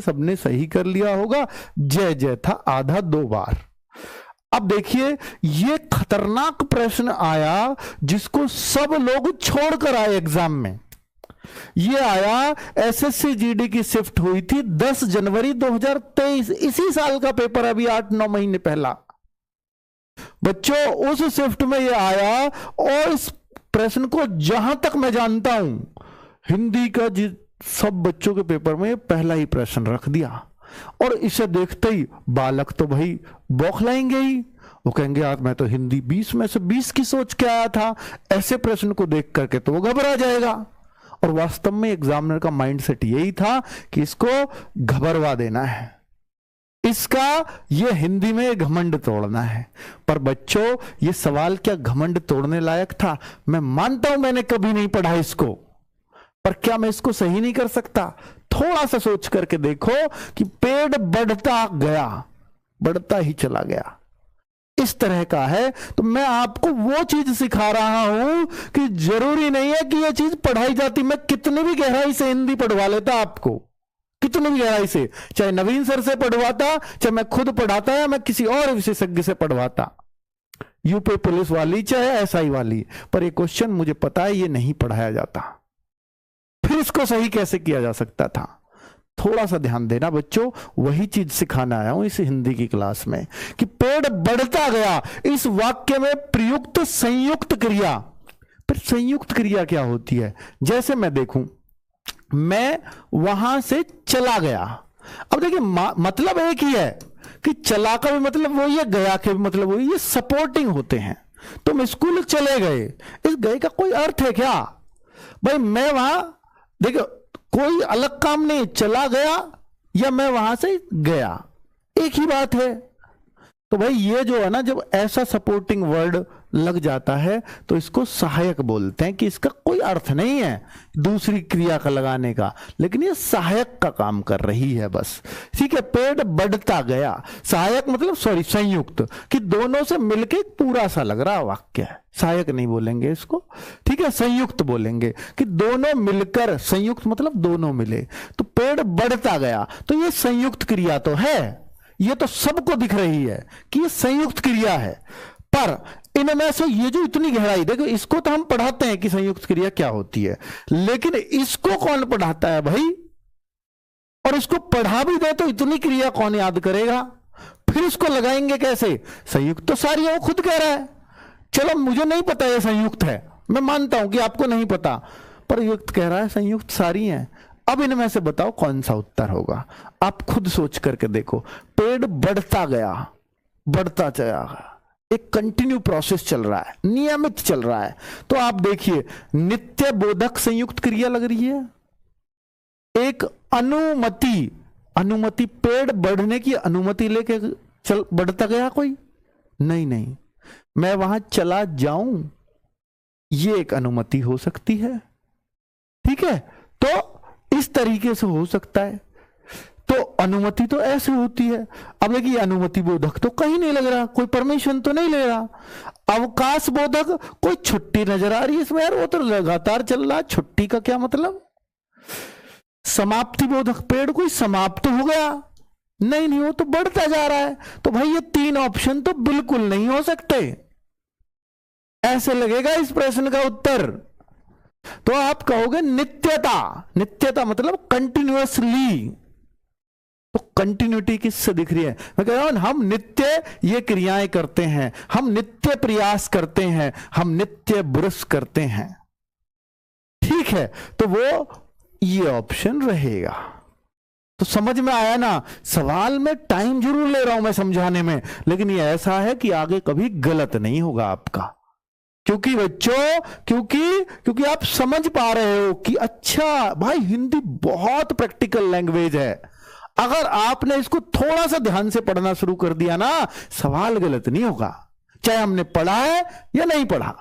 सबने सही कर लिया होगा। जय जय था आधा 2 बार। अब देखिए ये खतरनाक प्रश्न आया जिसको सब लोग छोड़कर आए एग्जाम में। ये आया एसएससी जीडी की शिफ्ट हुई थी 10 जनवरी 2023, इसी साल का पेपर, अभी 8-9 महीने पहला। बच्चों उस शिफ्ट में ये आया और इस प्रश्न को जहां तक मैं जानता हूं हिंदी का सब बच्चों के पेपर में पहला ही प्रश्न रख दिया। और इसे देखते ही बालक तो भाई बौखलाएंगे ही, वो कहेंगे यार मैं तो हिंदी 20 में से 20 की सोच के आया था, ऐसे प्रश्न को देख करके तो वो घबरा जाएगा। और वास्तव में एग्जामिनर का माइंडसेट यही था कि इसको घबरवा देना है, इसका ये हिंदी में घमंड तोड़ना है। पर बच्चों ये सवाल क्या घमंड तोड़ने लायक था? मैं मानता हूं मैंने कभी नहीं पढ़ा इसको, पर क्या मैं इसको सही नहीं कर सकता? थोड़ा सा सोच करके देखो कि पेड़ बढ़ता गया, बढ़ता ही चला गया, इस तरह का है। तो मैं आपको वो चीज सिखा रहा हूं कि जरूरी नहीं है कि ये चीज पढ़ाई जाती। मैं कितनी भी गहराई से हिंदी पढ़वा लेता आपको, कितनी भी गहराई से, चाहे नवीन सर से पढ़वाता, चाहे मैं खुद पढ़ाता या मैं किसी और विशेषज्ञ से पढ़वाता, यूपी पुलिस वाली चाहे एसआई वाली, पर ये क्वेश्चन मुझे पता है ये नहीं पढ़ाया जाता। फिर इसको सही कैसे किया जा सकता था? थोड़ा सा ध्यान देना बच्चों, वही चीज सिखाना आया हूं इस हिंदी की क्लास में कि पेड़ बढ़ता गया, इस वाक्य में प्रयुक्त संयुक्त क्रिया। फिर संयुक्त क्रिया क्या होती है? जैसे मैं देखूं, मैं वहां से चला गया। अब देखिए मतलब एक ही है कि चला का भी मतलब वही है, गया के भी मतलब वही, ये सपोर्टिंग होते हैं। तुम स्कूल चले गए, इस गए का कोई अर्थ है क्या? भाई मैं वहां, देखो कोई अलग काम नहीं, चला गया या मैं वहां से गया, एक ही बात है। तो भाई ये जो है ना, जब ऐसा सपोर्टिंग वर्ड लग जाता है तो इसको सहायक बोलते हैं, कि इसका कोई अर्थ नहीं है दूसरी क्रिया का लगाने का, लेकिन ये सहायक का काम कर रही है बस। ठीक है, पेड़ बढ़ता गया, सहायक मतलब सॉरी संयुक्त, कि दोनों से मिलके पूरा सा लग रहा वाक्य है, सहायक नहीं बोलेंगे इसको, ठीक है, संयुक्त बोलेंगे कि दोनों मिलकर, संयुक्त मतलब दोनों मिले। तो पेड़ बढ़ता गया, तो ये संयुक्त क्रिया तो है, ये तो सबको दिख रही है कि ये संयुक्त क्रिया है। पर इनमें से ये जो इतनी गहराई, देखो इसको तो हम पढ़ाते हैं कि संयुक्त क्रिया क्या होती है, लेकिन इसको कौन पढ़ाता है भाई? और इसको पढ़ा भी दे तो इतनी क्रिया कौन याद करेगा? फिर इसको लगाएंगे कैसे? संयुक्त तो सारी है, वो खुद कह रहा है। चलो मुझे नहीं पता ये संयुक्त है, मैं मानता हूं कि आपको नहीं पता, पर युक्त कह रहा है संयुक्त सारी हैं। अब इनमें से बताओ कौन सा उत्तर होगा? आप खुद सोच करके देखो। पेड़ बढ़ता गया, बढ़ता चला, एक कंटिन्यू प्रोसेस चल रहा है, नियमित चल रहा है। तो आप देखिए नित्य बोधक संयुक्त क्रिया लग रही है। एक अनुमति, अनुमति, पेड़ बढ़ने की अनुमति लेके चल बढ़ता गया कोई? नहीं नहीं, मैं वहां चला जाऊं, ये एक अनुमति हो सकती है। ठीक है, तो इस तरीके से हो सकता है। तो अनुमति तो ऐसे होती है। अब देखिए अनुमति बोधक तो कहीं नहीं लग रहा, कोई परमिशन तो नहीं ले रहा। अवकाश बोधक, कोई छुट्टी नजर आ रही है इसमें, यार वो तो लगातार चल रहा है, छुट्टी का क्या मतलब? समाप्ति बोधक, पेड़ कोई समाप्त हो गया? नहीं नहीं, वो तो बढ़ता जा रहा है। तो भाई ये 3 ऑप्शन तो बिल्कुल नहीं हो सकते। ऐसे लगेगा इस प्रश्न का उत्तर। तो आप कहोगे नित्यता, नित्यता मतलब कंटिन्यूअसली। तो कंटिन्यूटी किससे दिख रही है? मैं कह रहा हूं हम नित्य ये क्रियाएं करते हैं, हम नित्य प्रयास करते हैं, हम नित्य ब्रश करते हैं। ठीक है, तो वो ये ऑप्शन रहेगा। तो समझ में आया ना? सवाल में टाइम जरूर ले रहा हूं मैं समझाने में, लेकिन ये ऐसा है कि आगे कभी गलत नहीं होगा आपका। क्योंकि बच्चों, क्योंकि आप समझ पा रहे हो कि अच्छा भाई हिंदी बहुत प्रैक्टिकल लैंग्वेज है। अगर आपने इसको थोड़ा सा ध्यान से पढ़ना शुरू कर दिया ना, सवाल गलत नहीं होगा, चाहे हमने पढ़ा है या नहीं पढ़ा।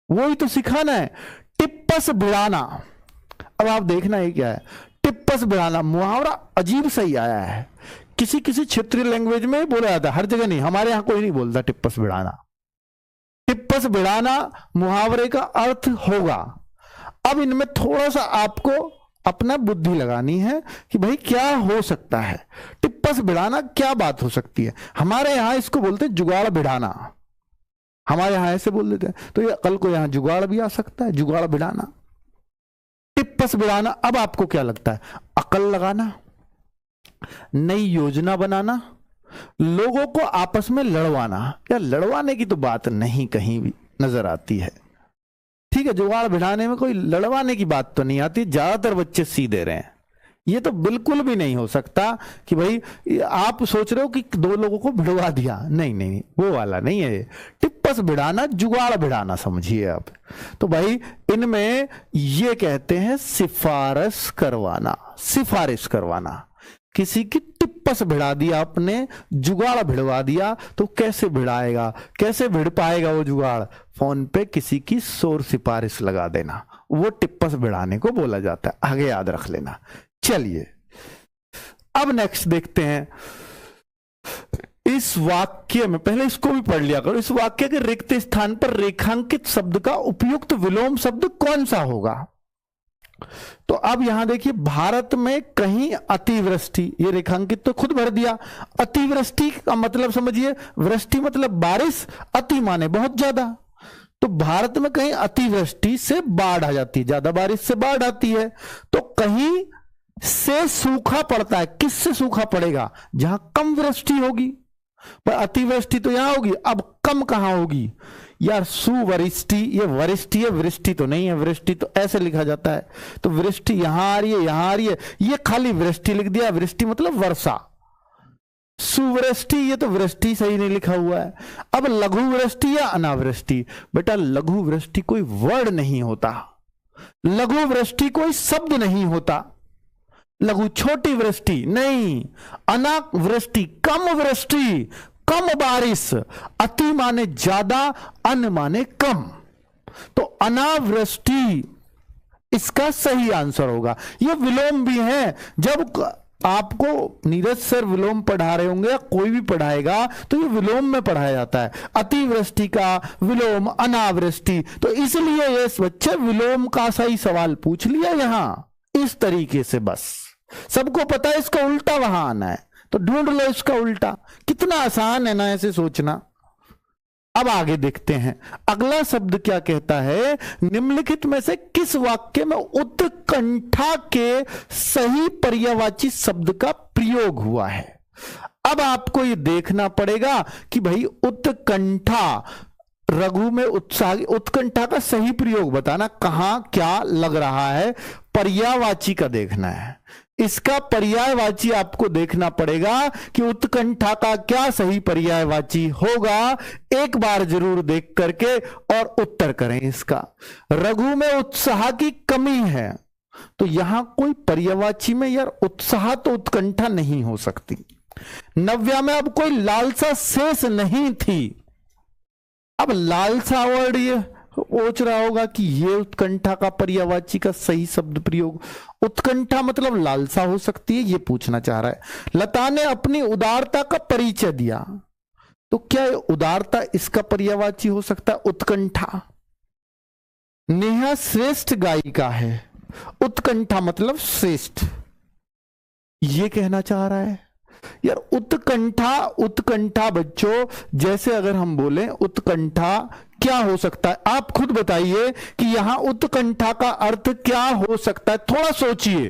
वही तो सिखाना है। टिप्पस भिड़ाना, अब आप देखना है क्या है टिप्पस भिड़ाना। मुहावरा अजीब सही आया है, किसी किसी क्षेत्रीय लैंग्वेज में बोला जाता है, हर जगह नहीं। हमारे यहां कोई नहीं बोलता टिप्पस भिड़ाना। टिप्पस भिड़ाना मुहावरे का अर्थ होगा। अब इनमें थोड़ा सा आपको अपना बुद्धि लगानी है कि भाई क्या हो सकता है, टिप्पस भिड़ाना क्या बात हो सकती है। हमारे यहां इसको बोलते हैं जुगाड़ भिड़ाना, हमारे यहां ऐसे बोल देते हैं। तो ये कल को यहां जुगाड़ भी आ सकता है, जुगाड़ भिड़ाना, टिप्पस भिड़ाना। अब आपको क्या लगता है, अकल लगाना, नई योजना बनाना, लोगों को आपस में लड़वाना। या लड़वाने की तो बात नहीं कहीं भी नजर आती है, ठीक है, जुगाड़ भिड़ाने में कोई लड़वाने की बात तो नहीं आती। ज्यादातर बच्चे सीधे रहे हैं, ये तो बिल्कुल भी नहीं हो सकता कि भाई आप सोच रहे हो कि दो लोगों को भिड़वा दिया, नहीं नहीं नहीं, वो वाला नहीं है। टिप्पस भिड़ाना, जुगाड़ भिड़ाना समझिए आप। तो भाई इनमें ये कहते हैं सिफारिश करवाना, सिफारिश करवाना। किसी की टिप्पस भिड़ा दिया आपने, जुगाड़ भिड़वा दिया, तो कैसे भिड़ाएगा, कैसे भिड़ पाएगा वो जुगाड़? फोन पे किसी की शोर सिफारिश लगा देना, वो टिप्पस भिड़ाने को बोला जाता है, आगे याद रख लेना। चलिए अब नेक्स्ट देखते हैं। इस वाक्य में, पहले इसको भी पढ़ लिया करो, इस वाक्य के रिक्त स्थान पर रेखांकित शब्द का उपयुक्त विलोम शब्द कौन सा होगा? तो अब यहां देखिए, भारत में कहीं अतिवृष्टि, ये रेखांकित तो खुद भर दिया। अतिवृष्टि का मतलब समझिए, वृष्टि मतलब बारिश, अति माने बहुत ज्यादा। तो भारत में कहीं अतिवृष्टि से बाढ़ आ जाती है, ज्यादा बारिश से बाढ़ आती है। तो कहीं से सूखा पड़ता है, किससे सूखा पड़ेगा? जहां कम वृष्टि होगी, पर अतिवृष्टि तो यहां होगी। अब कम कहां होगी यार? सुवृष्टि, ये वरिष्ठि है, वृष्टि तो नहीं है। वृष्टि तो ऐसे लिखा जाता है, तो वृष्टि यहां आ रही है, यहां आ रही है, ये खाली वृष्टि लिख दिया। वृष्टि मतलब वर्षा, सुवृष्टि ये तो वृष्टि सही नहीं लिखा हुआ है। अब लघु वृष्टि या अनावृष्टि, बेटा लघु वृष्टि कोई वर्ड नहीं होता, लघु वृष्टि कोई शब्द नहीं होता। लघु छोटी वृष्टि नहीं, अनावृष्टि कम वृष्टि, कम बारिश। अति माने ज्यादा, अन माने कम, तो अनावृष्टि इसका सही आंसर होगा। ये विलोम भी है, जब आपको नीरज सर विलोम पढ़ा रहे होंगे या कोई भी पढ़ाएगा तो ये विलोम में पढ़ाया जाता है। अतिवृष्टि का विलोम अनावृष्टि, तो इसलिए ये बच्चे विलोम का सही सवाल पूछ लिया यहां इस तरीके से। बस सबको पता है इसका उल्टा वहां आना है, तो ढूंढ लो इसका उल्टा। कितना आसान है ना ऐसे सोचना। अब आगे देखते हैं, अगला शब्द क्या कहता है? निम्नलिखित में से किस वाक्य में उत्कंठा के सही पर्यायवाची शब्द का प्रयोग हुआ है? अब आपको यह देखना पड़ेगा कि भाई उत्कंठा, रघु में उत्साह, उत्कंठा का सही प्रयोग बताना, कहां क्या लग रहा है, पर्यायवाची का देखना है। इसका पर्यायवाची आपको देखना पड़ेगा कि उत्कंठा का क्या सही पर्यायवाची होगा। एक बार जरूर देख करके और उत्तर करें इसका। रघु में उत्साह की कमी है, तो यहां कोई पर्यायवाची में यार उत्साह तो उत्कंठा नहीं हो सकती। नव्या में अब कोई लालसा शेष नहीं थी। अब लालसा वर्ड ये सोच रहा होगा कि ये उत्कंठा का पर्यायवाची का सही शब्द प्रयोग, उत्कंठा मतलब लालसा हो सकती है, ये पूछना चाह रहा है। लता ने अपनी उदारता का परिचय दिया, तो क्या उदारता इसका पर्यायवाची हो सकता है? उत्कंठा। नेहा श्रेष्ठ गायिका है, उत्कंठा मतलब श्रेष्ठ, ये कहना चाह रहा है यार। उत्कंठा, उत्कंठा बच्चों, जैसे अगर हम बोले उत्कंठा क्या हो सकता है, आप खुद बताइए कि यहां उत्कंठा का अर्थ क्या हो सकता है। थोड़ा सोचिए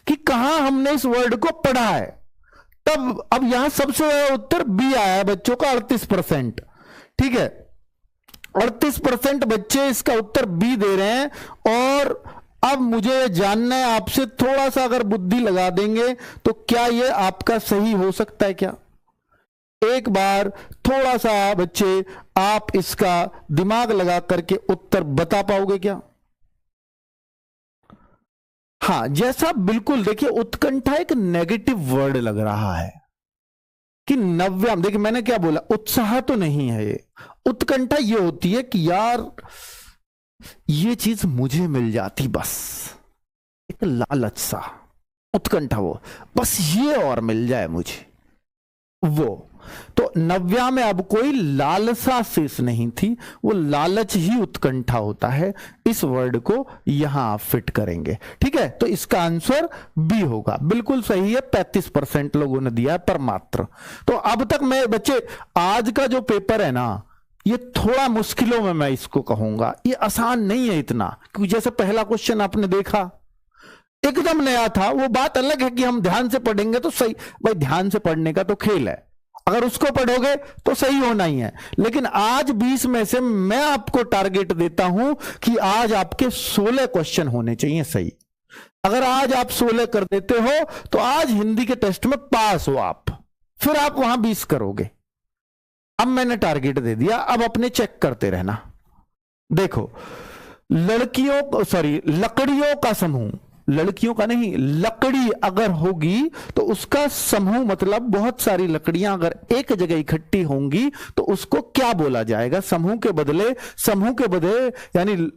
कि कहां हमने इस वर्ड को पढ़ा है। तब अब यहां सबसे ज्यादा उत्तर बी आया है बच्चों का, 38%। ठीक है, 38% बच्चे इसका उत्तर बी दे रहे हैं। और अब मुझे जानना है आपसे, थोड़ा सा अगर बुद्धि लगा देंगे तो क्या ये आपका सही हो सकता है क्या? एक बार थोड़ा सा बच्चे आप इसका दिमाग लगा करके उत्तर बता पाओगे क्या? हां, जैसा बिल्कुल देखिए, उत्कंठा एक नेगेटिव वर्ड लग रहा है कि नव्याम। देखिए मैंने क्या बोला, उत्साह तो नहीं है ये। उत्कंठा ये होती है कि यार ये चीज मुझे मिल जाती, बस एक लालच सा। उत्कंठा वो बस ये और मिल जाए मुझे, वो। तो 90 में अब कोई लालसा शेष नहीं थी, वो लालच ही उत्कंठा होता है। इस वर्ड को यहां आप फिट करेंगे, ठीक है। तो इसका आंसर बी होगा, बिल्कुल सही है। 35% लोगों ने दिया है पर मात्र। तो अब तक मैं बच्चे, आज का जो पेपर है ना, ये थोड़ा मुश्किलों में मैं इसको कहूंगा, ये आसान नहीं है इतना, क्योंकि जैसे पहला क्वेश्चन आपने देखा एकदम नया था। वो बात अलग है कि हम ध्यान से पढ़ेंगे तो सही, भाई ध्यान से पढ़ने का तो खेल है, अगर उसको पढ़ोगे तो सही होना ही है। लेकिन आज 20 में से मैं आपको टारगेट देता हूं कि आज आपके 16 क्वेश्चन होने चाहिए सही। अगर आज आप 16 कर देते हो तो आज हिंदी के टेस्ट में पास हो आप, फिर आप वहां 20 करोगे। अब मैंने टारगेट दे दिया, अब अपने चेक करते रहना। देखो, लकड़ियों का समूह, लड़कियों का नहीं, लकड़ी अगर होगी तो उसका समूह मतलब बहुत सारी लकड़ियां अगर एक जगह इकट्ठी होंगी तो उसको क्या बोला जाएगा? समूह के बदले यानी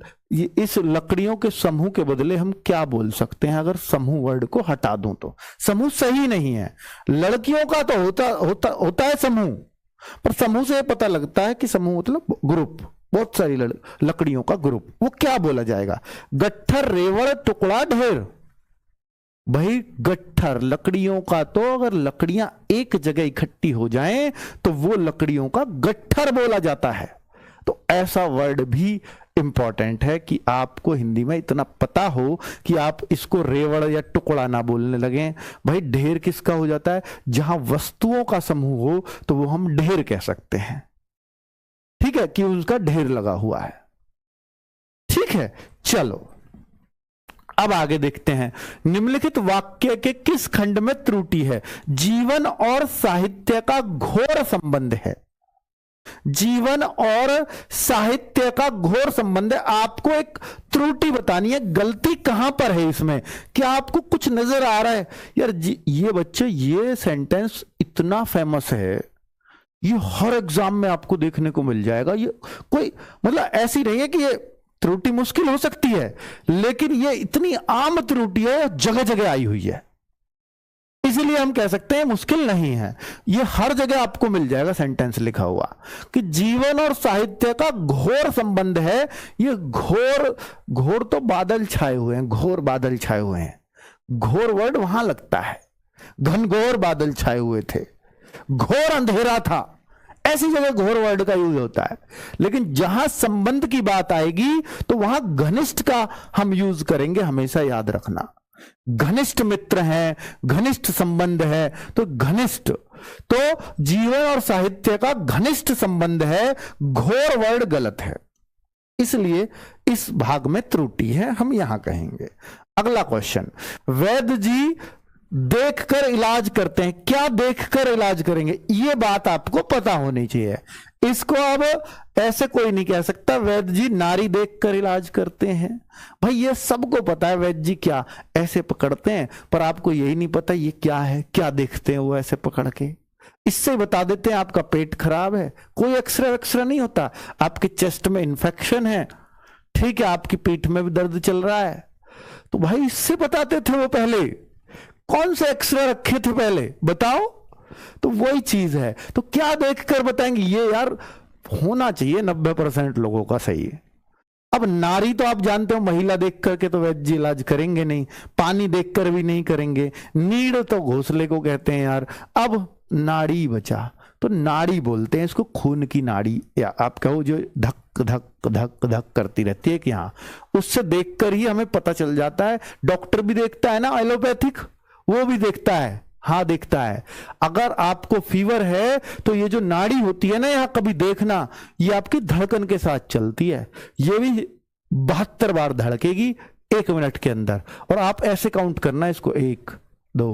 इस लकड़ियों के समूह के बदले हम क्या बोल सकते हैं? अगर समूह वर्ड को हटा दूं तो समूह सही नहीं है। लड़कियों का तो होता है समूह, पर समूह से पता लगता है कि समूह मतलब ग्रुप, बहुत सारी लकड़ियों का ग्रुप। वो क्या बोला जाएगा? गट्ठर, रेवड़, टुकड़ा, ढेर। भाई गट्ठर लकड़ियों का, तो अगर लकड़ियां एक जगह इकट्ठी हो जाएं तो वो लकड़ियों का गट्ठर बोला जाता है। तो ऐसा वर्ड भी इंपॉर्टेंट है कि आपको हिंदी में इतना पता हो कि आप इसको रेवड़ या टुकड़ा ना बोलने लगे। भाई ढेर किसका हो जाता है? जहां वस्तुओं का समूह हो तो वो हम ढेर कह सकते हैं, ठीक है, कि उसका ढेर लगा हुआ है। ठीक है, चलो अब आगे देखते हैं। निम्नलिखित वाक्य के किस खंड में त्रुटि है? जीवन और साहित्य का घोर संबंध है। जीवन और साहित्य का घोर संबंध है। आपको एक त्रुटि बतानी है, गलती कहां पर है इसमें। क्या आपको कुछ नजर आ रहा है? यार ये बच्चे, ये सेंटेंस इतना फेमस है, ये हर एग्जाम में आपको देखने को मिल जाएगा। ये कोई मतलब ऐसी नहीं है कि ये त्रुटि मुश्किल हो सकती है, लेकिन ये इतनी आम त्रुटि है, जगह जगह आई हुई है, इसलिए हम कह सकते हैं मुश्किल नहीं है। ये हर जगह आपको मिल जाएगा सेंटेंस लिखा हुआ कि जीवन और साहित्य का घोर संबंध है। ये घोर तो बादल छाए हुए हैं, घोर बादल छाए हुए हैं। घोर वर्ड वहां लगता है, घनघोर बादल छाए हुए थे, घोर अंधेरा था, ऐसी जगह घोर वर्ड का यूज होता है। लेकिन जहां संबंध की बात आएगी तो वहां घनिष्ठ का हम यूज करेंगे, हमेशा याद रखना। घनिष्ठ मित्र है, घनिष्ठ संबंध है, तो घनिष्ठ, तो जीवन और साहित्य का घनिष्ठ संबंध है, घोर वर्ड गलत है, इसलिए इस भाग में त्रुटि है, हम यहां कहेंगे। अगला क्वेश्चन, वैद्य जी देखकर इलाज करते हैं। क्या देखकर इलाज करेंगे? ये बात आपको पता होनी चाहिए। इसको अब ऐसे कोई नहीं कह सकता वैद्य जी नारी देखकर इलाज करते हैं। भाई ये सबको पता है वैद्य जी क्या ऐसे पकड़ते हैं, पर आपको यही नहीं पता ये क्या है, क्या देखते हैं वो ऐसे पकड़ के। इससे बता देते हैं आपका पेट खराब है, कोई एक्सरे नहीं होता, आपके चेस्ट में इंफेक्शन है, ठीक है, आपकी पीठ में भी दर्द चल रहा है, तो भाई इससे बताते थे वो पहले। कौन से एक्सरे रखे थे पहले बताओ? तो वही चीज है। तो क्या देखकर बताएंगे? ये यार होना चाहिए 90% लोगों का सही है। अब नारी तो आप जानते हो, महिला देख करके तो वैद्य जी इलाज करेंगे नहीं, पानी देखकर भी नहीं करेंगे, नीड तो घोंसले को कहते हैं यार। अब नाड़ी बचा तो नाड़ी बोलते हैं इसको, खून की नाड़ी, या आप कहो जो धक धक धक धक करती रहती है कि हाँ, उससे देखकर ही हमें पता चल जाता है। डॉक्टर भी देखता है ना, एलोपैथिक, वो भी देखता है, हाँ देखता है। अगर आपको फीवर है तो ये जो नाड़ी होती है ना, यहां कभी देखना, ये आपकी धड़कन के साथ चलती है, ये भी 72 बार धड़केगी 1 मिनट के अंदर, और आप ऐसे काउंट करना इसको 1 2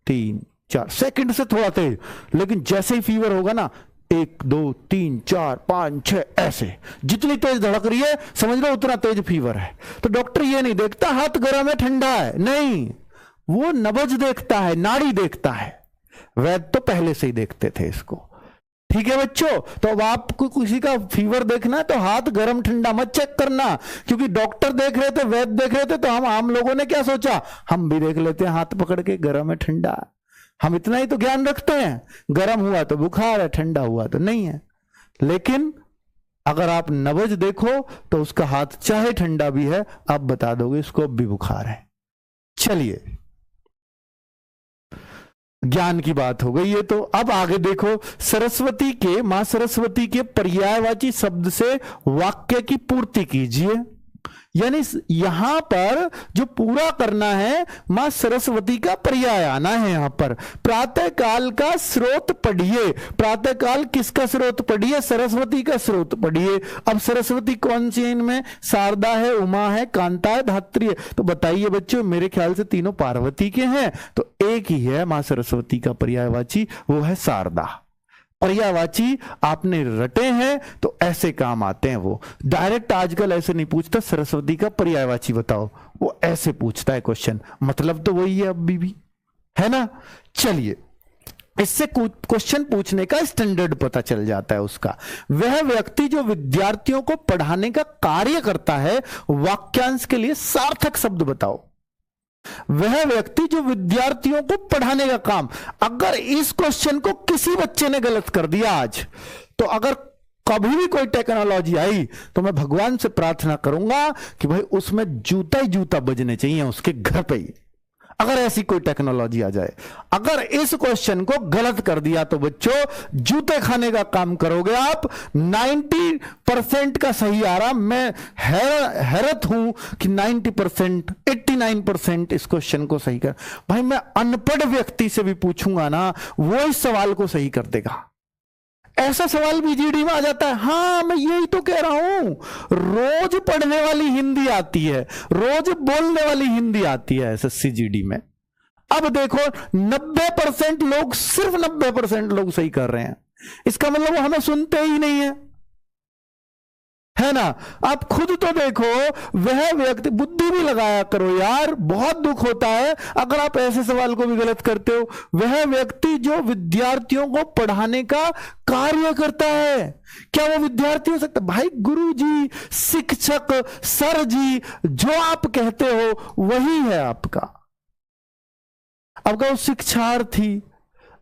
3 4 सेकंड से थोड़ा तेज, लेकिन जैसे ही फीवर होगा ना 1 2 3 4 5 6 ऐसे, जितनी तेज धड़क रही है समझ लो उतना तेज फीवर है। तो डॉक्टर ये नहीं देखता हाथ गर्म है ठंडा है, नहीं, वो नब्ज देखता है, नाड़ी देखता है। वैद्य तो पहले से ही देखते थे इसको। ठीक है बच्चों, तो अब आपको किसी का फीवर देखना है तो हाथ गर्म ठंडा मत चेक करना, क्योंकि डॉक्टर देख रहे थे, वैद्य देख रहे थे, तो हम आम लोगों ने क्या सोचा, हम भी देख लेते हैं हाथ पकड़ के गर्म है ठंडा। हम इतना ही तो ज्ञान रखते हैं, गर्म हुआ तो बुखार है, ठंडा हुआ तो नहीं है। लेकिन अगर आप नब्ज देखो तो उसका हाथ चाहे ठंडा भी है, आप बता दोगे इसको अब भी बुखार है। चलिए, ज्ञान की बात हो गई है, तो अब आगे देखो, सरस्वती के, मां सरस्वती के पर्यायवाची शब्द से वाक्य की पूर्ति कीजिए। यानी यहां पर जो पूरा करना है, मां सरस्वती का पर्याय आना है। यहां पर प्रातः काल का स्रोत पढ़िए। प्रातः काल किसका स्रोत पढ़िए? सरस्वती का स्रोत पढ़िए। अब सरस्वती कौन सी है इनमें? शारदा है, उमा है, कांता है, धात्री है। तो बताइए बच्चों, मेरे ख्याल से तीनों पार्वती के हैं, तो एक ही है मां सरस्वती का पर्यायवाची, वो है शारदा। पर्यायवाची आपने रटे हैं तो ऐसे काम आते हैं। वो डायरेक्ट आजकल ऐसे नहीं पूछता सरस्वती का पर्यायवाची बताओ, वो ऐसे पूछता है क्वेश्चन, मतलब तो वही है अभी भी, है ना। चलिए, इससे क्वेश्चन पूछने का स्टैंडर्ड पता चल जाता है उसका। वह व्यक्ति जो विद्यार्थियों को पढ़ाने का कार्य करता है, वाक्यांश के लिए सार्थक शब्द बताओ। वह व्यक्ति जो विद्यार्थियों को पढ़ाने का काम, अगर इस क्वेश्चन को किसी बच्चे ने गलत कर दिया आज, तो अगर कभी भी कोई टेक्नोलॉजी आई तो मैं भगवान से प्रार्थना करूंगा कि भाई उसमें जूता ही जूता बजने चाहिए उसके घर पे ही, अगर ऐसी कोई टेक्नोलॉजी आ जाए। अगर इस क्वेश्चन को गलत कर दिया तो बच्चों जूते खाने का काम करोगे आप। 90% का सही आ रहा, मैं हैरत हूं कि 90%, 89% इस क्वेश्चन को सही कर। भाई मैं अनपढ़ व्यक्ति से भी पूछूंगा ना, वो इस सवाल को सही कर देगा। ऐसा सवाल भी जीडी में आ जाता है। हाँ, मैं यही तो कह रहा हूं, रोज पढ़ने वाली हिंदी आती है, रोज बोलने वाली हिंदी आती है एसएससी जीडी में। अब देखो 90% लोग, सिर्फ 90% लोग सही कर रहे हैं, इसका मतलब वो हमें सुनते ही नहीं है ना। आप खुद तो देखो, वह व्यक्ति, बुद्धि भी लगाया करो यार, बहुत दुख होता है अगर आप ऐसे सवाल को भी गलत करते हो। वह व्यक्ति जो विद्यार्थियों को पढ़ाने का कार्य करता है, क्या वो विद्यार्थी हो सकता? भाई गुरु जी, शिक्षक, सर जी, जो आप कहते हो वही है आपका। अब कहो शिक्षार्थी,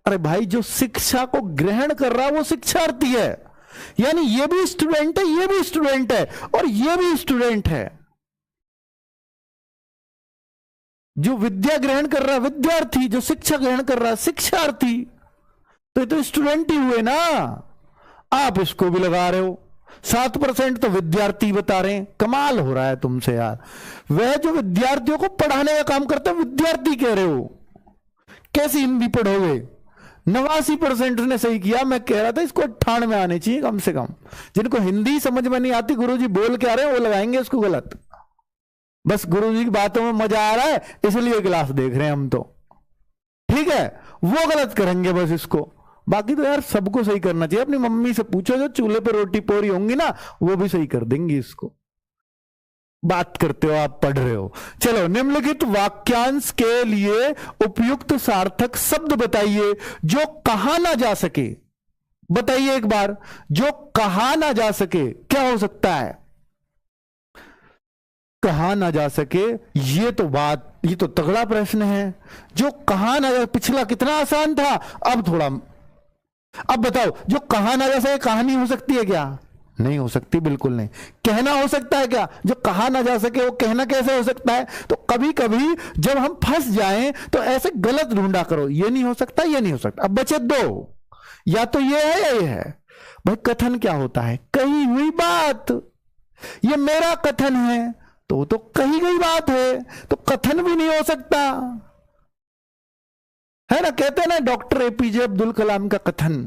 अरे भाई जो शिक्षा को ग्रहण कर रहा है वो शिक्षार्थी है, यानी ये भी स्टूडेंट है, ये भी स्टूडेंट है, और ये भी स्टूडेंट है। जो विद्या ग्रहण कर रहा है विद्यार्थी, जो शिक्षा ग्रहण कर रहा है शिक्षार्थी, तो ये तो स्टूडेंट ही हुए ना। आप इसको भी लगा रहे हो, 7% तो विद्यार्थी बता रहे हैं, कमाल हो रहा है तुमसे यार। वह जो विद्यार्थियों को पढ़ाने का काम करता है विद्यार्थी कह रहे हो, कैसी हिंदी पढ़ोगे? 89% ने सही किया। मैं कह रहा था इसको 98 में आने चाहिए कम से कम। जिनको हिंदी समझ में नहीं आती, गुरुजी बोल के आ रहे हैं, वो लगाएंगे इसको गलत। बस गुरुजी की बातों में मजा आ रहा है इसलिए क्लास देख रहे हैं हम तो, ठीक है, वो गलत करेंगे बस इसको। बाकी तो यार सबको सही करना चाहिए। अपनी मम्मी से पूछो जो चूल्हे पर रोटी पोरी होंगी ना, वो भी सही कर देंगी इसको। बात करते हो, आप पढ़ रहे हो। चलो, निम्नलिखित वाक्यांश के लिए उपयुक्त सार्थक शब्द बताइए जो कहा ना जा सके। बताइए एक बार, जो कहा ना जा सके क्या हो सकता है? कहा ना जा सके, ये तो तगड़ा प्रश्न है। जो कहा ना जा, पिछला कितना आसान था, अब थोड़ा। अब बताओ, जो कहा ना जा सके कहानी हो सकती है क्या? नहीं हो सकती, बिल्कुल नहीं। कहना हो सकता है क्या? जो कहा ना जा सके वो कहना कैसे हो सकता है? तो कभी कभी जब हम फंस जाएं तो ऐसे गलत ढूंढा करो, ये नहीं हो सकता, ये नहीं हो सकता। अब बचे दो, या तो ये है या ये है। भाई कथन क्या होता है? कही हुई बात। ये मेरा कथन है तो कही गई बात है, तो कथन भी नहीं हो सकता, है ना। कहते हैं ना डॉक्टर एपीजे अब्दुल कलाम का कथन,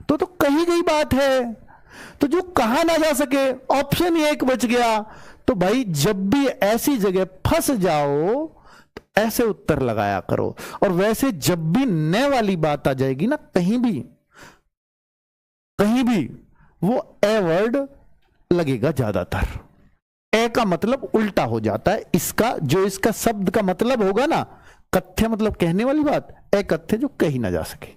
तो कही गई बात है। तो जो कहा ना जा सके, ऑप्शन 1 बच गया। तो भाई जब भी ऐसी जगह फंस जाओ तो ऐसे उत्तर लगाया करो। और वैसे जब भी न वाली बात आ जाएगी ना, कहीं भी वो ए वर्ड लगेगा ज्यादातर। ए का मतलब उल्टा हो जाता है इसका, जो इसका शब्द का मतलब होगा ना, कथ्य मतलब कहने वाली बात, ए कथ्य जो कही ना जा सके,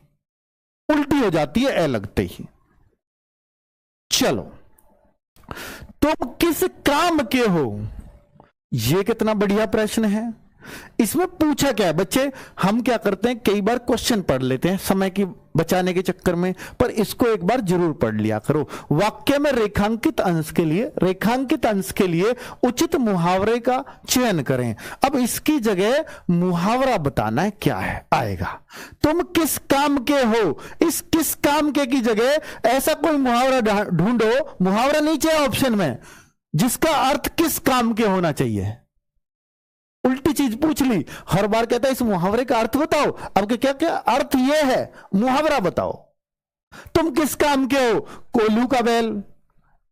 उल्टी हो जाती है ए लगते ही। चलो, तुम किस काम के हो? यह कितना बढ़िया प्रश्न है। इसमें पूछा क्या है बच्चे, हम क्या करते हैं कई बार क्वेश्चन पढ़ लेते हैं समय की बचाने के चक्कर में, पर इसको एक बार जरूर पढ़ लिया करो। वाक्य में रेखांकित अंश के लिए उचित मुहावरे का चयन करें। अब इसकी जगह मुहावरा बताना है, क्या है आएगा, तुम किस काम के हो, इस किस काम के की जगह ऐसा कोई मुहावरा ढूंढो, मुहावरा नीचे ऑप्शन में, जिसका अर्थ किस काम के होना चाहिए। उल्टी चीज पूछ ली, हर बार कहता है इस मुहावरे का अर्थ बताओ, अब क्या क्या अर्थ ये है, मुहावरा बताओ। तुम किस काम के हो, कोल्हू का बैल,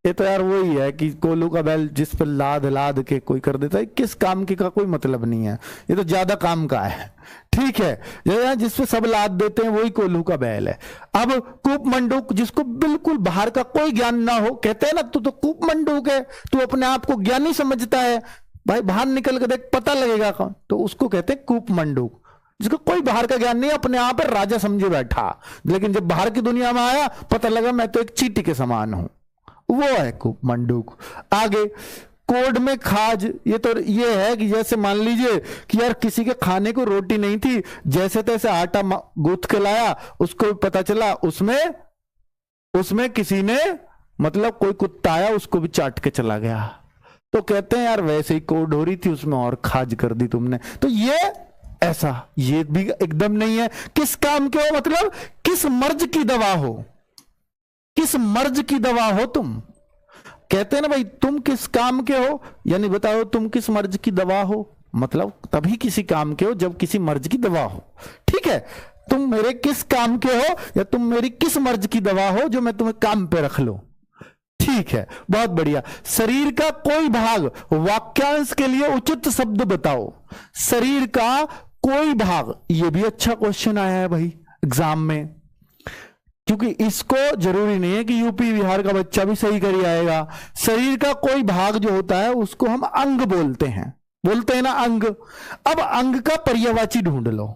ये तो यार वही है कि कोल्हू का बैल जिस पर लाद लाद के कोई कर देता है, किस काम के का कोई मतलब नहीं है, ये तो ज्यादा काम का है, ठीक है, जिस पे सब लाद देते हैं वही कोल्हू का बैल है। अब कूप मंडूक, जिसको बिल्कुल बाहर का कोई ज्ञान ना हो, कहते हैं ना तू तो कूप मंडूक है, तू अपने आप को ज्ञानी समझता है, भाई बाहर निकल कर देख पता लगेगा कौन, तो उसको कहते हैं कूप मंडूक, जिसको कोई बाहर का ज्ञान नहीं, अपने आप राजा समझे बैठा, लेकिन जब बाहर की दुनिया में आया पता लगा मैं तो एक चींटी के समान हूं, वो है कूप मंडूक। आगे कोड में खाज, ये तो ये है कि जैसे मान लीजिए कि यार किसी के खाने को रोटी नहीं थी, जैसे तैसे आटा गूंथ के लाया, उसको पता चला उसमें किसी ने मतलब कोई कुत्ता आया उसको भी चाट के चला गया, तो कहते हैं यार वैसे ही कोड हो रही थी उसमें और खाज कर दी तुमने, तो ये ऐसा ये भी एकदम नहीं है। किस काम के हो मतलब किस मर्ज की दवा हो, किस मर्ज की दवा हो तुम, कहते हैं ना भाई तुम किस काम के हो, यानी बताओ तुम किस मर्ज की दवा हो, मतलब तभी किसी काम के हो जब किसी मर्ज की दवा हो, ठीक है। तुम मेरे किस काम के हो या तुम मेरी किस मर्ज की दवा हो जो मैं तुम्हें काम पे रख लूं, ठीक है, बहुत बढ़िया। शरीर का कोई भाग, वाक्यांश के लिए उचित शब्द बताओ, शरीर का कोई भाग, ये भी अच्छा क्वेश्चन आया है भाई एग्जाम में, क्योंकि इसको जरूरी नहीं है कि यूपी बिहार का बच्चा भी सही कर ही आएगा। शरीर का कोई भाग जो होता है उसको हम अंग बोलते हैं ना अंग। अब अंग का पर्यायवाची ढूंढ लो,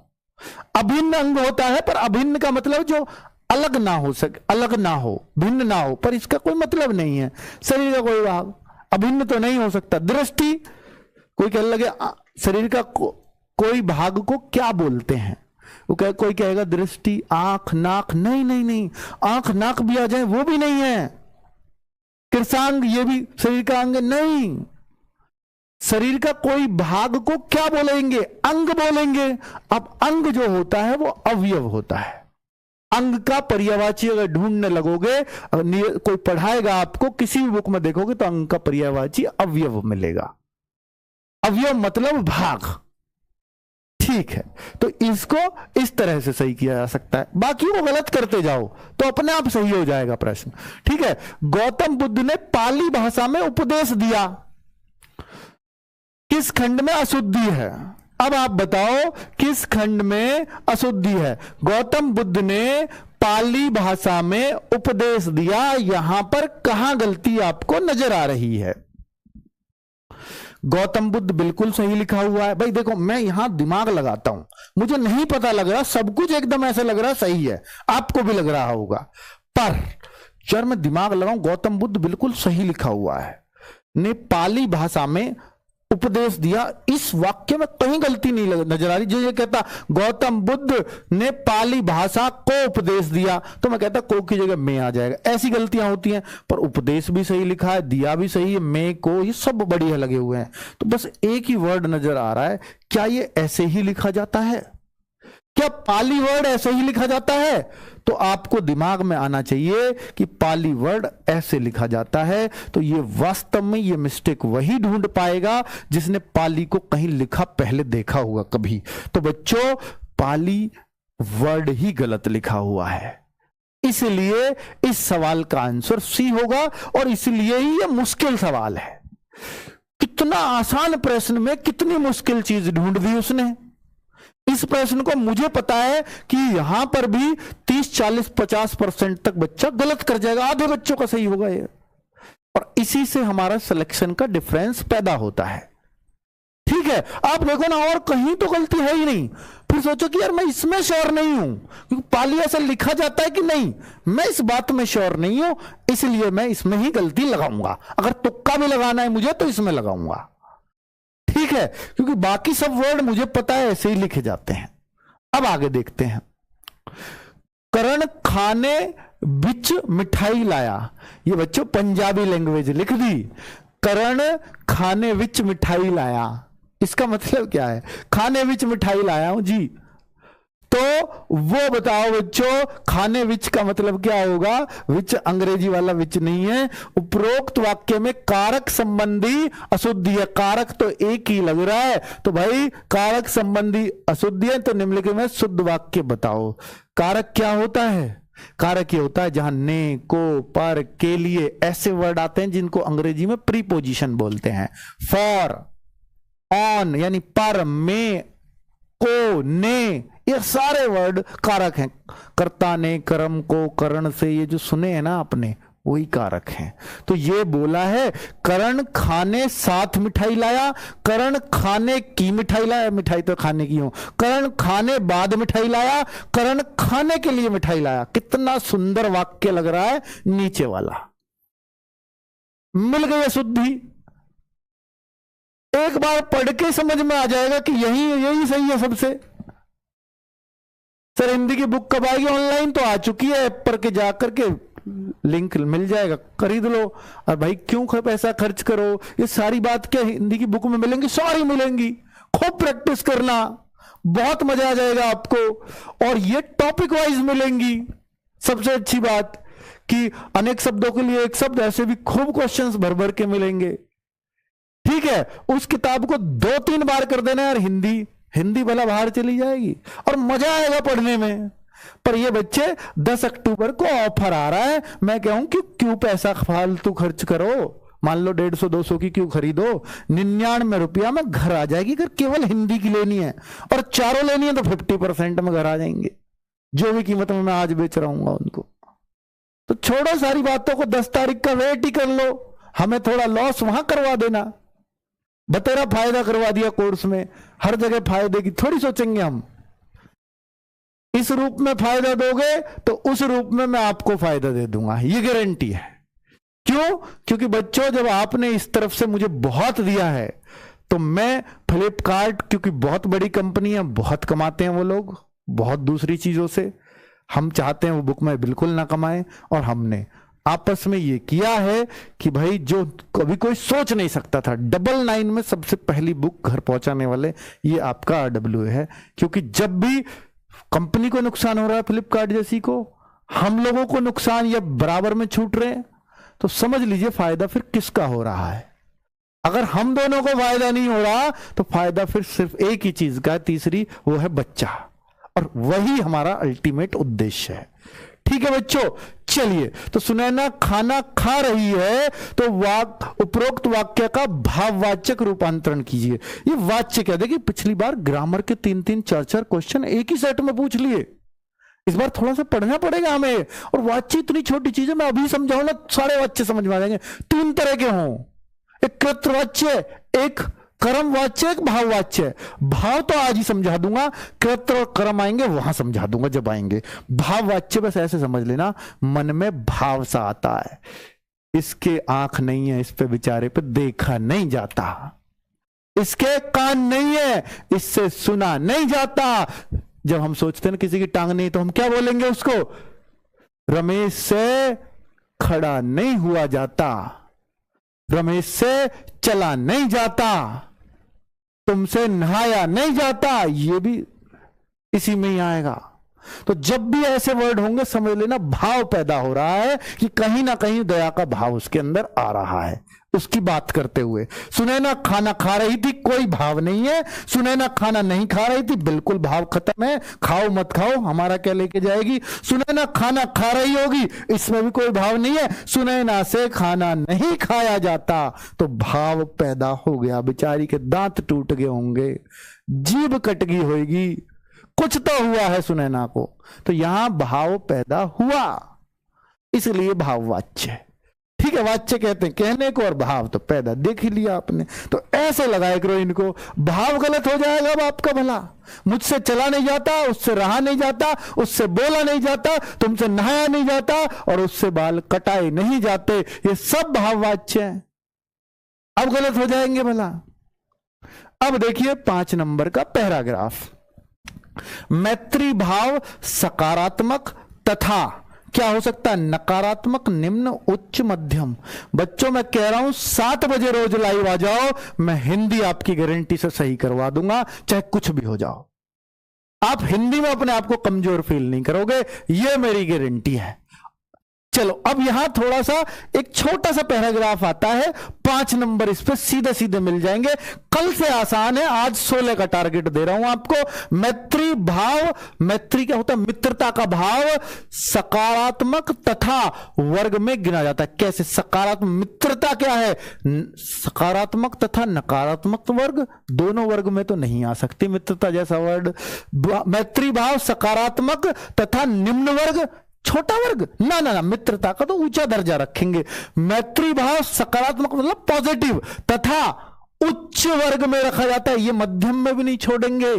अभिन्न अंग होता है, पर अभिन्न का मतलब जो अलग ना हो सके, अलग ना हो, भिन्न ना हो, पर इसका कोई मतलब नहीं है। शरीर का कोई भाग अभिन्न तो नहीं हो सकता। दृष्टि, कोई कहने लगे शरीर का कोई भाग को क्या बोलते हैं, वो कोई कहेगा दृष्टि, आंख, नाक, नहीं नहीं नहीं, आंख नाक भी आ जाए वो भी नहीं है। कृषांग, ये भी शरीर का अंग नहीं। शरीर का कोई भाग को क्या बोलेंगे, अंग बोलेंगे। अब अंग जो होता है वो अवयव होता है। अंग का पर्यायवाची अगर ढूंढने लगोगे, कोई पढ़ाएगा आपको, किसी भी बुक में देखोगे तो अंग का पर्यायवाची अवयव मिलेगा। अवयव मतलब भाग, ठीक है। तो इसको इस तरह से सही किया जा सकता है, बाकी वो गलत करते जाओ तो अपने आप सही हो जाएगा प्रश्न, ठीक है। गौतम बुद्ध ने पाली भाषा में उपदेश दिया, किस खंड में अशुद्धि है। अब आप बताओ किस खंड में अशुद्धि है। गौतम बुद्ध ने पाली भाषा में उपदेश दिया, यहां पर कहां गलती आपको नजर आ रही है। गौतम बुद्ध बिल्कुल सही लिखा हुआ है। भाई देखो, मैं यहां दिमाग लगाता हूं, मुझे नहीं पता लग रहा, सब कुछ एकदम ऐसा लग रहा सही है, आपको भी लग रहा होगा, पर जब मैं दिमाग लगाऊं, गौतम बुद्ध बिल्कुल सही लिखा हुआ है, ने पाली भाषा में उपदेश दिया। इस वाक्य में कहीं गलती नहीं नजर आ रही। जो ये कहता गौतम बुद्ध ने पाली भाषा को उपदेश दिया, तो मैं कहता को की जगह में आ जाएगा। ऐसी गलतियां होती हैं, पर उपदेश भी सही लिखा है, दिया भी सही है, में को, ये सब बढ़िया लगे हुए हैं। तो बस एक ही वर्ड नजर आ रहा है, क्या ये ऐसे ही लिखा जाता है, क्या पाली वर्ड ऐसे ही लिखा जाता है? तो आपको दिमाग में आना चाहिए कि पाली वर्ड ऐसे लिखा जाता है। तो ये वास्तव में ये मिस्टेक वही ढूंढ पाएगा जिसने पाली को कहीं लिखा पहले देखा होगा कभी। तो बच्चों, पाली वर्ड ही गलत लिखा हुआ है, इसलिए इस सवाल का आंसर सी होगा, और इसलिए ही ये मुश्किल सवाल है। कितना आसान प्रश्न में कितनी मुश्किल चीज ढूंढ दी उसने। इस प्रश्न को मुझे पता है कि यहां पर भी 30, 40, 50% तक बच्चा गलत कर जाएगा, आधे बच्चों का सही होगा ये, और इसी से हमारा सिलेक्शन का डिफरेंस पैदा होता है, ठीक है। आप देखो ना, और कहीं तो गलती है ही नहीं, फिर सोचो कि यार मैं इसमें श्योर नहीं हूं, क्योंकि पाली ऐसा लिखा जाता है कि नहीं, मैं इस बात में श्योर नहीं हूं, इसलिए मैं इसमें ही गलती लगाऊंगा। अगर तुक्का भी लगाना है मुझे तो इसमें लगाऊंगा, ठीक ठीक है, क्योंकि बाकी सब वर्ड मुझे पता है ऐसे ही लिखे जाते हैं। अब आगे देखते हैं। करण खाने बिच मिठाई लाया, ये बच्चों पंजाबी लैंग्वेज लिख दी। करण खाने विच मिठाई लाया, इसका मतलब क्या है? खाने विच मिठाई लाया हूं जी, तो वो बताओ बच्चों, खाने विच का मतलब क्या होगा? विच अंग्रेजी वाला विच नहीं है। उपरोक्त वाक्य में कारक संबंधी अशुद्धि है, कारक तो एक ही लग रहा है, तो भाई कारक संबंधी अशुद्धि है, तो निम्नलिखित में शुद्ध वाक्य बताओ। कारक क्या होता है? कारक ये होता है जहां ने, को, पर, के लिए ऐसे वर्ड आते हैं जिनको अंग्रेजी में प्रीपोजिशन बोलते हैं। फॉर, ऑन यानी पर, में, को, ने, ये सारे वर्ड कारक हैं। कर्ता ने, कर्म को, करण से, ये जो सुने हैं ना आपने, वही कारक हैं। तो ये बोला है करण खाने साथ मिठाई लाया, करण खाने की मिठाई लाया, मिठाई तो खाने की हो, करण खाने बाद मिठाई लाया, करण खाने के लिए मिठाई लाया। कितना सुंदर वाक्य लग रहा है नीचे वाला। मिल गई शुद्धि। एक बार पढ़ के समझ में आ जाएगा कि यही सही है सबसे। सर हिंदी की बुक कब आएगी? ऑनलाइन तो आ चुकी है, ऐप पर के जाकर के लिंक मिल जाएगा, खरीद लो। और भाई क्यों पैसा खर्च करो? ये सारी बात क्या हिंदी की बुक में मिलेंगी? सारी मिलेंगी। खूब प्रैक्टिस करना, बहुत मजा आ जाएगा आपको। और ये टॉपिक वाइज मिलेंगी। सबसे अच्छी बात कि अनेक शब्दों के लिए एक शब्द, ऐसे भी खूब क्वेश्चंस भर भर के मिलेंगे। ठीक है, उस किताब को 2-3 बार कर देना यार, हिंदी भला बाहर चली जाएगी और मजा आएगा पढ़ने में। पर ये बच्चे 10 अक्टूबर को ऑफर आ रहा है, मैं कहूं कि क्यों पैसा फालतू खर्च करो? मान लो 150-200 की क्यों खरीदो? 99 रुपया में घर आ जाएगी। अगर केवल हिंदी की लेनी है और चारों लेनी है तो 50% में घर आ जाएंगे, जो भी कीमत में मैं आज बेच रहा हूं उनको। तो छोड़ो सारी बातों को, 10 तारीख का वेट ही कर लो। हमें थोड़ा लॉस वहां करवा देना, बतेरा फायदा करवा दिया कोर्स में। हर जगह फायदे की थोड़ी सोचेंगे हम। इस रूप में फायदा दोगे तो उस रूप में मैं आपको फायदा दे दूंगा, ये गारंटी है। क्यों? क्योंकि बच्चों जब आपने इस तरफ से मुझे बहुत दिया है, तो मैं फ्लिपकार्ट, क्योंकि बहुत बड़ी कंपनी है, बहुत कमाते हैं वो लोग बहुत दूसरी चीजों से, हम चाहते हैं वो बुक में बिल्कुल ना कमाएं। और हमने आपस में ये किया है कि भाई जो कभी कोई सोच नहीं सकता था, 99 में सबसे पहली बुक घर पहुंचाने वाले ये आपका RWA है। क्योंकि जब भी कंपनी को नुकसान हो रहा है, फ्लिपकार्ट जैसी को, हम लोगों को नुकसान या बराबर में छूट रहे हैं, तो समझ लीजिए फायदा फिर किसका हो रहा है। अगर हम दोनों को फायदा नहीं हो रहा तो फायदा फिर सिर्फ एक ही चीज का है, तीसरी, वो है बच्चा। और वही हमारा अल्टीमेट उद्देश्य है। ठीक है बच्चों, चलिए। तो सुनैना खाना खा रही है, तो उपरोक्त वाक्य का भाववाचक रूपांतरण कीजिए। ये वाच्य क्या? देखिए पिछली बार ग्रामर के 3-3, 4-4 क्वेश्चन एक ही सेट में पूछ लिए। इस बार थोड़ा सा पढ़ना पड़ेगा हमें। और वाच्य इतनी छोटी चीज है, मैं अभी समझाऊं ना सारे वाच्य समझ में आ जाएंगे। 3 तरह के हों, एक कृतवाच्य, एक कर्म वाच्य, एक भाव वाच्य। भाव तो आज ही समझा दूंगा, कृत और कर्म आएंगे वहां समझा दूंगा जब आएंगे। भाव वाच्य बस ऐसे समझ लेना, मन में भाव सा आता है, इसके आंख नहीं है, इस पे बेचारे पे देखा नहीं जाता, इसके कान नहीं है, इससे सुना नहीं जाता। जब हम सोचते हैं ना किसी की टांग नहीं, तो हम क्या बोलेंगे उसको? रमेश से खड़ा नहीं हुआ जाता, रमेश से चला नहीं जाता, तुमसे नहाया नहीं जाता, ये भी इसी में ही आएगा। तो जब भी ऐसे वर्ड होंगे समझ लेना भाव पैदा हो रहा है कि कहीं ना कहीं दया का भाव उसके अंदर आ रहा है। उसकी बात करते हुए सुनैना खाना खा रही थी, कोई भाव नहीं है। सुनैना खाना नहीं खा रही थी, बिल्कुल भाव खत्म है। खाओ मत खाओ, हमारा क्या लेके जाएगी। सुनैना खाना खा रही होगी, इसमें भी कोई भाव नहीं है। सुनैना से खाना नहीं खाया जाता, तो भाव पैदा हो गया। बेचारी के दांत टूट गए होंगे, जीभ कट गई होगी, कुछ तो हुआ है सुनैना को, तो यहां भाव पैदा हुआ, इसलिए भाववाच्य। ठीक है, वाच्य कहते हैं कहने को, और भाव तो पैदा देख ही लिया आपने। तो ऐसे लगाया करो इनको, भाव गलत हो जाएगा अब आपका भला। मुझसे चला नहीं जाता, उससे रहा नहीं जाता, उससे बोला नहीं जाता, तुमसे नहाया नहीं जाता, और उससे बाल कटाए नहीं जाते, ये सब भाववाच्य है। अब गलत हो जाएंगे भला। अब देखिए 5 नंबर का पैराग्राफ, मैत्री भाव सकारात्मक तथा क्या हो सकता है, नकारात्मक, निम्न, उच्च, मध्यम। बच्चों मैं कह रहा हूं 7 बजे रोज लाइव आ जाओ, मैं हिंदी आपकी गारंटी से सही करवा दूंगा, चाहे कुछ भी हो जाओ। आप हिंदी में अपने आप को कमजोर फील नहीं करोगे, यह मेरी गारंटी है। चलो अब यहां थोड़ा सा एक छोटा सा पैराग्राफ आता है, 5 नंबर इस पे सीधे सीधे मिल जाएंगे। कल से आसान है, आज 16 का टारगेट दे रहा हूं आपको। मैत्री भाव, मैत्री क्या होता है, मित्रता का भाव सकारात्मक तथा वर्ग में गिना जाता है। कैसे सकारात्मक, मित्रता क्या है, सकारात्मक तथा नकारात्मक वर्ग, दोनों वर्ग में तो नहीं आ सकती मित्रता जैसा वर्ड। मैत्री भाव सकारात्मक तथा निम्न वर्ग, छोटा वर्ग, ना ना ना, मित्रता का तो ऊंचा दर्जा रखेंगे। मैत्री भाव सकारात्मक मतलब पॉजिटिव तथा उच्च वर्ग में रखा जाता है, ये मध्यम में भी नहीं छोड़ेंगे।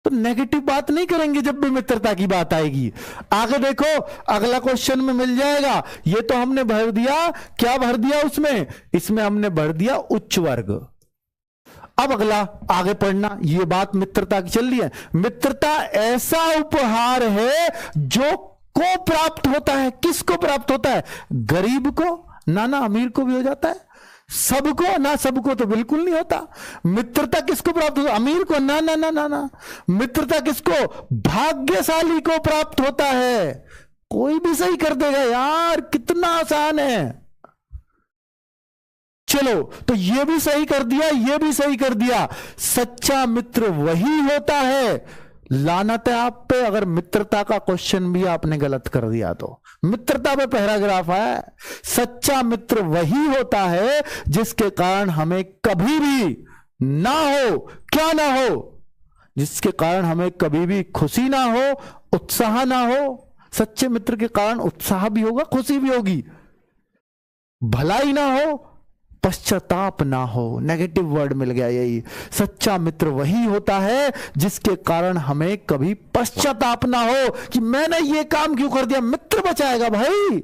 तो नेगेटिव बात नहीं करेंगे जब भी मित्रता की बात आएगी। आगे देखो, अगला क्वेश्चन में मिल जाएगा। ये तो हमने भर दिया, क्या भर दिया उसमें, इसमें हमने भर दिया उच्च वर्ग। अब अगला आगे पढ़ना, ये बात मित्रता की चल रही है। मित्रता ऐसा उपहार है जो को प्राप्त होता है, किसको प्राप्त होता है, गरीब को, ना ना अमीर को भी हो जाता है, सबको, ना सबको तो बिल्कुल नहीं होता। मित्रता किसको प्राप्त होता है, अमीर को, ना ना ना ना ना। मित्रता किसको, भाग्यशाली को प्राप्त होता है। कोई भी सही कर देगा यार, कितना आसान है। चलो तो ये भी सही कर दिया, ये भी सही कर दिया। सच्चा मित्र वही होता है, लानत है आप पे अगर मित्रता का क्वेश्चन भी आपने गलत कर दिया तो। मित्रता पे पैराग्राफ है, सच्चा मित्र वही होता है जिसके कारण हमें कभी भी ना हो, क्या ना हो, जिसके कारण हमें कभी भी खुशी ना हो, उत्साह ना हो। सच्चे मित्र के कारण उत्साह भी होगा, खुशी भी होगी, भलाई ना हो, पश्चाताप ना हो। नेगेटिव वर्ड मिल गया यही। सच्चा मित्र वही होता है जिसके कारण हमें कभी पश्चाताप ना हो कि मैंने ये काम क्यों कर दिया। मित्र बचाएगा भाई।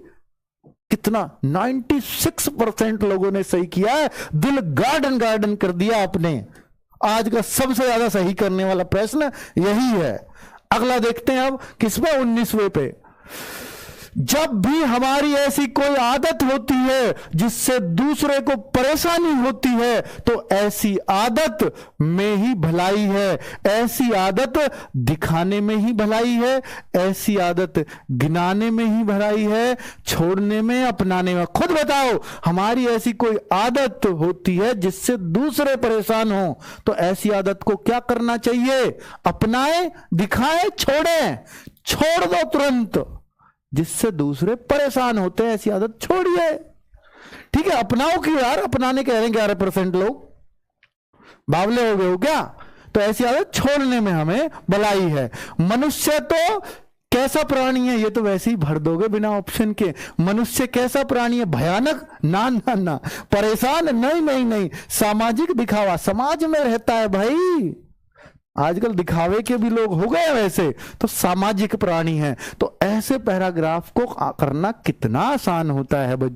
कितना 96% लोगों ने सही किया है, दिल गार्डन गार्डन कर दिया आपने। आज का सबसे ज्यादा सही करने वाला प्रश्न यही है। अगला देखते हैं अब किसमें, 19वें पे। जब भी हमारी ऐसी कोई आदत होती है जिससे दूसरे को परेशानी होती है तो ऐसी आदत में ही भलाई है। ऐसी आदत दिखाने में ही भलाई है, ऐसी आदत गिनाने में ही भलाई है, छोड़ने में, अपनाने में। खुद बताओ, हमारी ऐसी कोई आदत होती है जिससे दूसरे परेशान हो तो ऐसी आदत को क्या करना चाहिए, अपनाएं, दिखाएं, छोड़ें। छोड़ दो तुरंत, जिससे दूसरे परेशान होते हैं ऐसी आदत छोड़िए। ठीक है, अपनाओ क्यों यार, अपनाने कह रहे हैं 11% लोग, बावले हो गए हो क्या। तो ऐसी आदत छोड़ने में हमें भलाई है। मनुष्य तो कैसा प्राणी है, ये तो वैसे ही भर दोगे बिना ऑप्शन के। मनुष्य कैसा प्राणी है, भयानक, ना ना ना। परेशान, नहीं नहीं नहीं। सामाजिक दिखावा, समाज में रहता है भाई। आजकल दिखावे के भी लोग हो गए वैसे, तो सामाजिक प्राणी है। तो ऐसे पैराग्राफ को करना कितना आसान होता है बच्चों।